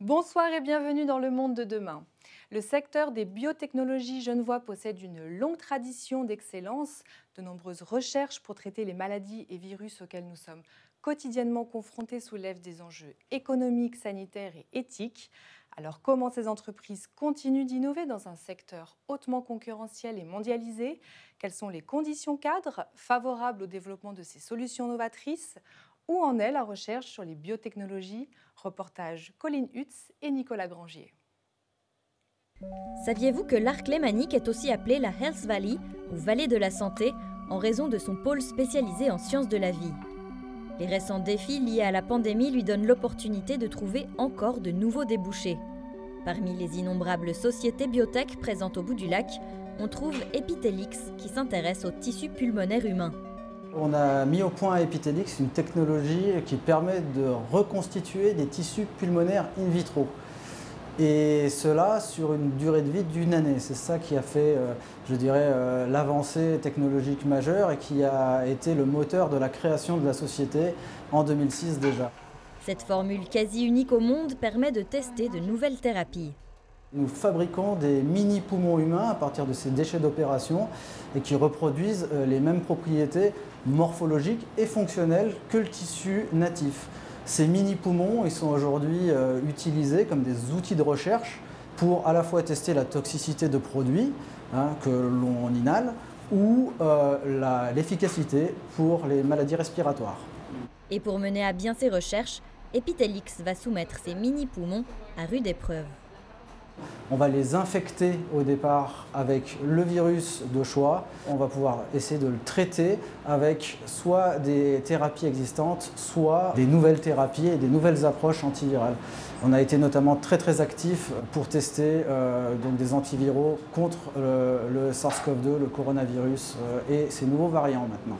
Bonsoir et bienvenue dans le monde de demain. Le secteur des biotechnologies genevois possède une longue tradition d'excellence. De nombreuses recherches pour traiter les maladies et virus auxquels nous sommes quotidiennement confrontés soulèvent des enjeux économiques, sanitaires et éthiques. Alors comment ces entreprises continuent d'innover dans un secteur hautement concurrentiel et mondialisé? Quelles sont les conditions cadres favorables au développement de ces solutions novatrices? Où en est la recherche sur les biotechnologies? Reportage Colline Hutz et Nicolas Grangier. Saviez-vous que l'Arc lémanique est aussi appelé la Health Valley, ou vallée de la santé, en raison de son pôle spécialisé en sciences de la vie? Les récents défis liés à la pandémie lui donnent l'opportunité de trouver encore de nouveaux débouchés. Parmi les innombrables sociétés biotech présentes au bout du lac, on trouve Epithelix, qui s'intéresse au tissu pulmonaire humain. On a mis au point à Epithelix une technologie qui permet de reconstituer des tissus pulmonaires in vitro. Et cela sur une durée de vie d'1 année. C'est ça qui a fait, je dirais, l'avancée technologique majeure et qui a été le moteur de la création de la société en 2006 déjà. Cette formule quasi unique au monde permet de tester de nouvelles thérapies. Nous fabriquons des mini-poumons humains à partir de ces déchets d'opération et qui reproduisent les mêmes propriétés morphologiques et fonctionnelles que le tissu natif. Ces mini-poumons ils sont aujourd'hui utilisés comme des outils de recherche pour à la fois tester la toxicité de produits que l'on inhale ou l'efficacité pour les maladies respiratoires. Et pour mener à bien ces recherches, Epithelix va soumettre ces mini-poumons à rude épreuve. On va les infecter au départ avec le virus de choix. On va pouvoir essayer de le traiter avec soit des thérapies existantes, soit des nouvelles thérapies et des nouvelles approches antivirales. On a été notamment très actifs pour tester donc des antiviraux contre le SARS-CoV-2, le coronavirus et ces nouveaux variants maintenant.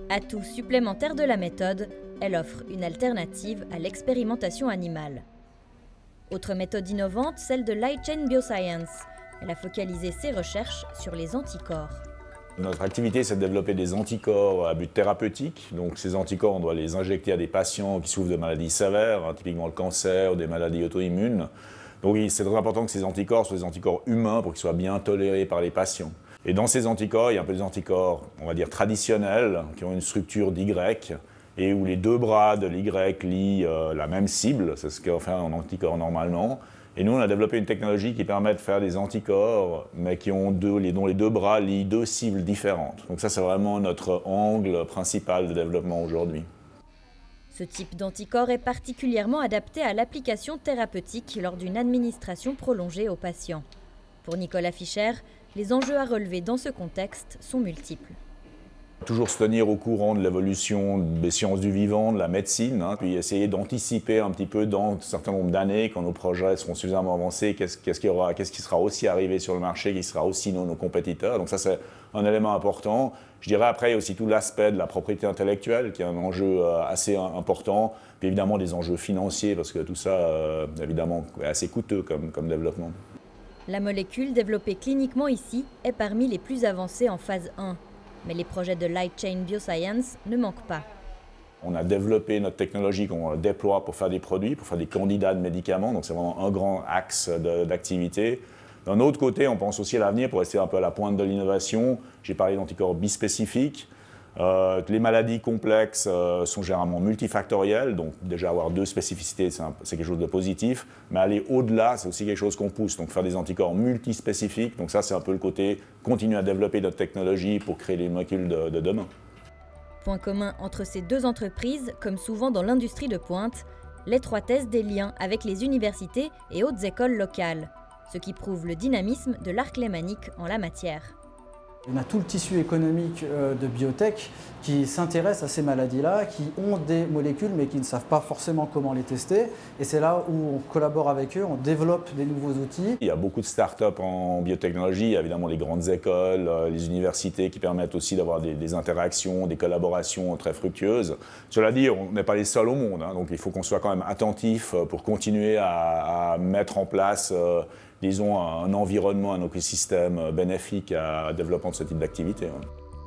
Atout supplémentaire de la méthode, elle offre une alternative à l'expérimentation animale. Autre méthode innovante, celle de Light Chain Bioscience. Elle a focalisé ses recherches sur les anticorps. Notre activité, c'est de développer des anticorps à but thérapeutique. Donc ces anticorps, on doit les injecter à des patients qui souffrent de maladies sévères, typiquement le cancer ou des maladies auto-immunes. Donc c'est très important que ces anticorps soient des anticorps humains pour qu'ils soient bien tolérés par les patients. Et dans ces anticorps, il y a un peu des anticorps, on va dire traditionnels, qui ont une structure d'Y, et où les deux bras de l'Y lient la même cible, c'est ce qu'on fait en anticorps normalement. Et nous, on a développé une technologie qui permet de faire des anticorps, mais dont les deux bras lient deux cibles différentes. Donc ça, c'est vraiment notre angle principal de développement aujourd'hui. Ce type d'anticorps est particulièrement adapté à l'application thérapeutique lors d'une administration prolongée aux patients. Pour Nicolas Fischer, les enjeux à relever dans ce contexte sont multiples. Toujours se tenir au courant de l'évolution des sciences du vivant, de la médecine, puis essayer d'anticiper un petit peu dans un certain nombre d'années, quand nos projets seront suffisamment avancés, qu'est-ce qui sera aussi arrivé sur le marché, qui sera aussi nos compétiteurs. Donc ça, c'est un élément important. Je dirais après, il y a aussi tout l'aspect de la propriété intellectuelle, qui est un enjeu assez important, puis évidemment des enjeux financiers, parce que tout ça, évidemment, est assez coûteux comme développement. La molécule développée cliniquement ici est parmi les plus avancées en phase 1. Mais les projets de Light Chain Bioscience ne manquent pas. On a développé notre technologie qu'on déploie pour faire des produits, pour faire des candidats de médicaments. Donc c'est vraiment un grand axe d'activité. D'un autre côté, on pense aussi à l'avenir pour rester un peu à la pointe de l'innovation. J'ai parlé d'anticorps bispécifiques. Les maladies complexes sont généralement multifactorielles, donc déjà avoir 2 spécificités, c'est quelque chose de positif, mais aller au-delà, c'est aussi quelque chose qu'on pousse, donc faire des anticorps multispécifiques, donc ça c'est un peu le côté continuer à développer notre technologie pour créer les molécules de demain. Point commun entre ces deux entreprises, comme souvent dans l'industrie de pointe, l'étroitesse des liens avec les universités et hautes écoles locales, ce qui prouve le dynamisme de l'Arc lémanique en la matière. On a tout le tissu économique de biotech qui s'intéresse à ces maladies-là, qui ont des molécules mais qui ne savent pas forcément comment les tester. Et c'est là où on collabore avec eux, on développe des nouveaux outils. Il y a beaucoup de startups en biotechnologie, il y a évidemment les grandes écoles, les universités qui permettent aussi d'avoir des interactions, des collaborations très fructueuses. Cela dit, on n'est pas les seuls au monde, donc il faut qu'on soit quand même attentif pour continuer à mettre en place disons, un environnement, un écosystème bénéfique à développement de ce type d'activité.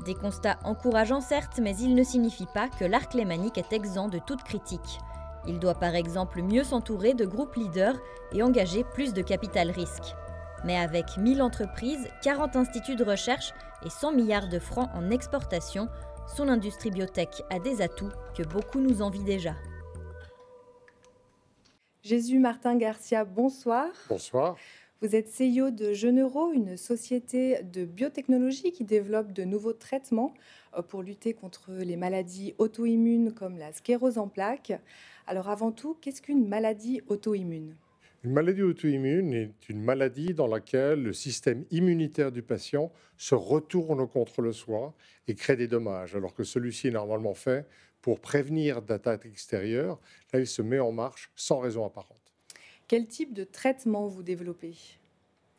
Des constats encourageants certes, mais ils ne signifient pas que l'Arc lémanique est exempt de toute critique. Il doit par exemple mieux s'entourer de groupes leaders et engager plus de capital risque. Mais avec 1000 entreprises, 40 instituts de recherche et 100 milliards de francs en exportation, son industrie biotech a des atouts que beaucoup nous envient déjà. Jésus Martin Garcia, bonsoir. Bonsoir. Vous êtes CEO de Jeneuro, une société de biotechnologie qui développe de nouveaux traitements pour lutter contre les maladies auto-immunes comme la sclérose en plaques. Alors avant tout, qu'est-ce qu'une maladie auto-immune ? Une maladie auto-immune est une maladie dans laquelle le système immunitaire du patient se retourne contre le soi et crée des dommages, alors que celui-ci est normalement fait pour prévenir d'attaques extérieures. Là, il se met en marche sans raison apparente. Quel type de traitement vous développez ?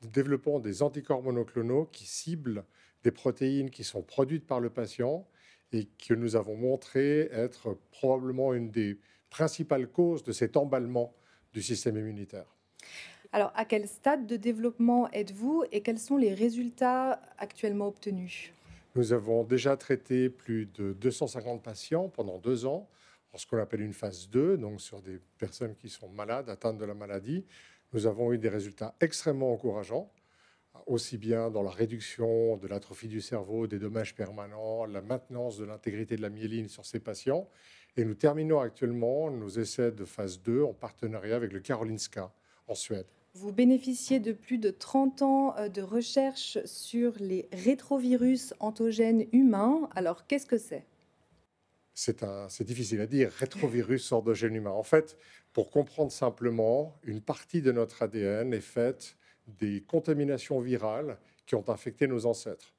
Nous développons des anticorps monoclonaux qui ciblent des protéines qui sont produites par le patient et que nous avons montré être probablement une des principales causes de cet emballement du système immunitaire. Alors, à quel stade de développement êtes-vous et quels sont les résultats actuellement obtenus ? Nous avons déjà traité plus de 250 patients pendant 2 ans, en ce qu'on appelle une phase 2, donc sur des personnes qui sont malades, atteintes de la maladie. Nous avons eu des résultats extrêmement encourageants, aussi bien dans la réduction de l'atrophie du cerveau, des dommages permanents, la maintenance de l'intégrité de la myéline sur ces patients. Et nous terminons actuellement nos essais de phase 2 en partenariat avec le Karolinska en Suède. Vous bénéficiez de plus de 30 ans de recherche sur les rétrovirus anthogènes humains. Alors, qu'est-ce que c'est ? C'est difficile à dire, rétrovirus endogène humain. En fait, pour comprendre simplement, une partie de notre ADN est faite des contaminations virales qui ont infecté nos ancêtres.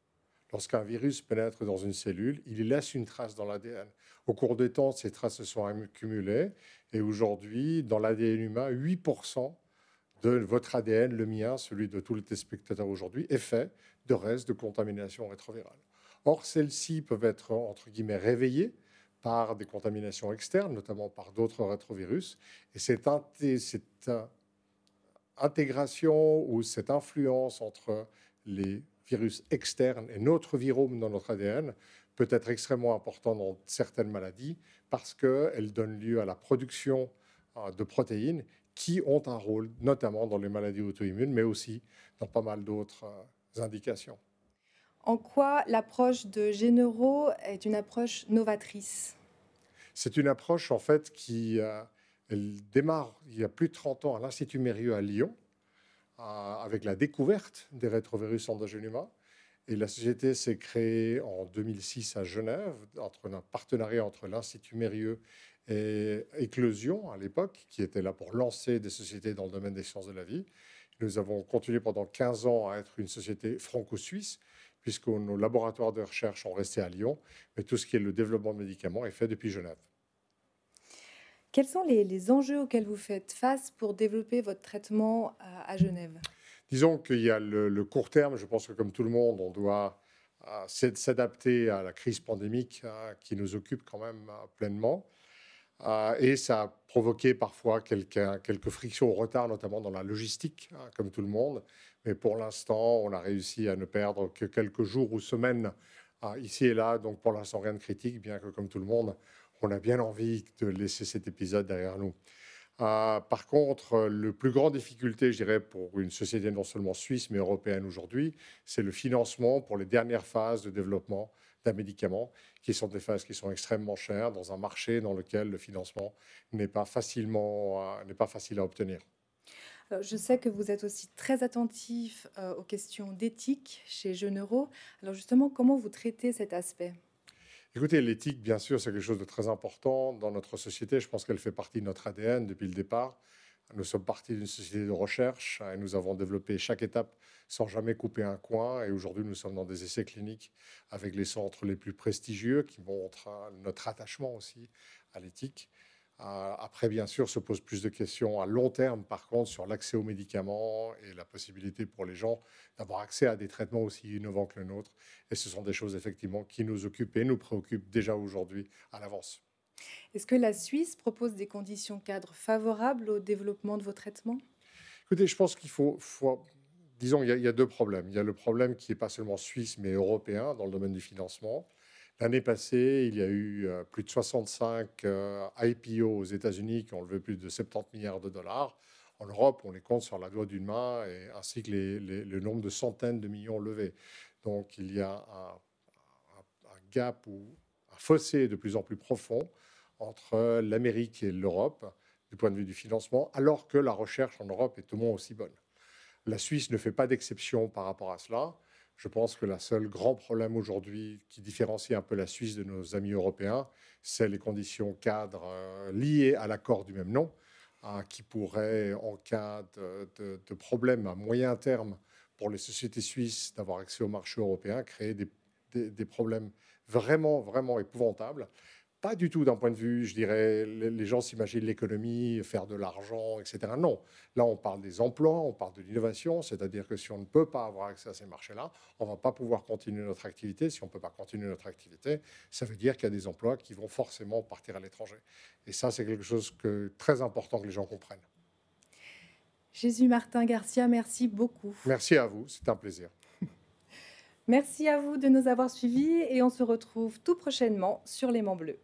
Lorsqu'un virus pénètre dans une cellule, il laisse une trace dans l'ADN. Au cours des temps, ces traces se sont accumulées et aujourd'hui, dans l'ADN humain, 8% de votre ADN, le mien, celui de tous les téléspectateurs aujourd'hui, est fait de restes de contamination rétrovirale. Or, celles-ci peuvent être, entre guillemets, réveillées par des contaminations externes, notamment par d'autres rétrovirus. Et cette intégration ou cette influence entre les virus externes et notre virome dans notre ADN peut être extrêmement important dans certaines maladies parce qu'elle donne lieu à la production de protéines qui ont un rôle, notamment dans les maladies auto-immunes, mais aussi dans pas mal d'autres indications. En quoi l'approche de Jeneuro est une approche novatrice ? C'est une approche, en fait, elle démarre il y a plus de 30 ans à l'Institut Mérieux à Lyon, avec la découverte des rétrovirus endogènes humains. Et la société s'est créée en 2006 à Genève, un partenariat entre l'Institut Mérieux et Éclosion, à l'époque, qui était là pour lancer des sociétés dans le domaine des sciences de la vie. Nous avons continué pendant 15 ans à être une société franco-suisse, puisque nos laboratoires de recherche sont restés à Lyon, mais tout ce qui est le développement de médicaments est fait depuis Genève. Quels sont les enjeux auxquels vous faites face pour développer votre traitement à Genève ? Disons qu'il y a le court terme. Je pense que comme tout le monde, on doit s'adapter à la crise pandémique qui nous occupe quand même pleinement. Et ça a provoqué parfois quelques frictions au retard, notamment dans la logistique, comme tout le monde. Mais pour l'instant, on a réussi à ne perdre que quelques jours ou semaines ici et là. Donc pour l'instant, rien de critique, bien que comme tout le monde, on a bien envie de laisser cet épisode derrière nous. Par contre, la plus grande difficulté, je dirais, pour une société non seulement suisse, mais européenne aujourd'hui, c'est le financement pour les dernières phases de développement d'un médicament, qui sont des phases qui sont extrêmement chères dans un marché dans lequel le financement n'est pas facile à obtenir. Alors, je sais que vous êtes aussi très attentif aux questions d'éthique chez Jeneuro. Alors justement, comment vous traitez cet aspect ? Écoutez, l'éthique, bien sûr, c'est quelque chose de très important dans notre société. Je pense qu'elle fait partie de notre ADN depuis le départ. Nous sommes partis d'une société de recherche et nous avons développé chaque étape sans jamais couper un coin. Et aujourd'hui, nous sommes dans des essais cliniques avec les centres les plus prestigieux qui montrent notre attachement aussi à l'éthique. Après, bien sûr, se posent plus de questions à long terme, par contre, sur l'accès aux médicaments et la possibilité pour les gens d'avoir accès à des traitements aussi innovants que le nôtre. Et ce sont des choses, effectivement, qui nous occupent et nous préoccupent déjà aujourd'hui à l'avance. Est-ce que la Suisse propose des conditions cadres favorables au développement de vos traitements ? Écoutez, je pense qu'il faut disons, il y a deux problèmes. Il y a le problème qui n'est pas seulement suisse, mais européen dans le domaine du financement. L'année passée, il y a eu plus de 65 IPO aux États-Unis qui ont levé plus de 70 milliards de dollars. En Europe, on les compte sur la doigt d'une main, ainsi que le nombre de centaines de millions levés. Donc, il y a un gap ou un fossé de plus en plus profond entre l'Amérique et l'Europe du point de vue du financement, alors que la recherche en Europe est au moins aussi bonne. La Suisse ne fait pas d'exception par rapport à cela. Je pense que le seul grand problème aujourd'hui qui différencie un peu la Suisse de nos amis européens, c'est les conditions cadres liées à l'accord du même nom, qui pourraient, en cas de problème à moyen terme pour les sociétés suisses d'avoir accès au marché européen, créer des problèmes vraiment, vraiment épouvantables. Pas du tout d'un point de vue, je dirais, les gens s'imaginent l'économie, faire de l'argent, etc. Non, là on parle des emplois, on parle de l'innovation, c'est-à-dire que si on ne peut pas avoir accès à ces marchés-là, on ne va pas pouvoir continuer notre activité. Si on ne peut pas continuer notre activité, ça veut dire qu'il y a des emplois qui vont forcément partir à l'étranger. Et ça, c'est quelque chose de très important que les gens comprennent. Jésus Martin Garcia, merci beaucoup. Merci à vous, c'est un plaisir. Merci à vous de nous avoir suivis et on se retrouve tout prochainement sur L'Aimant Bleu.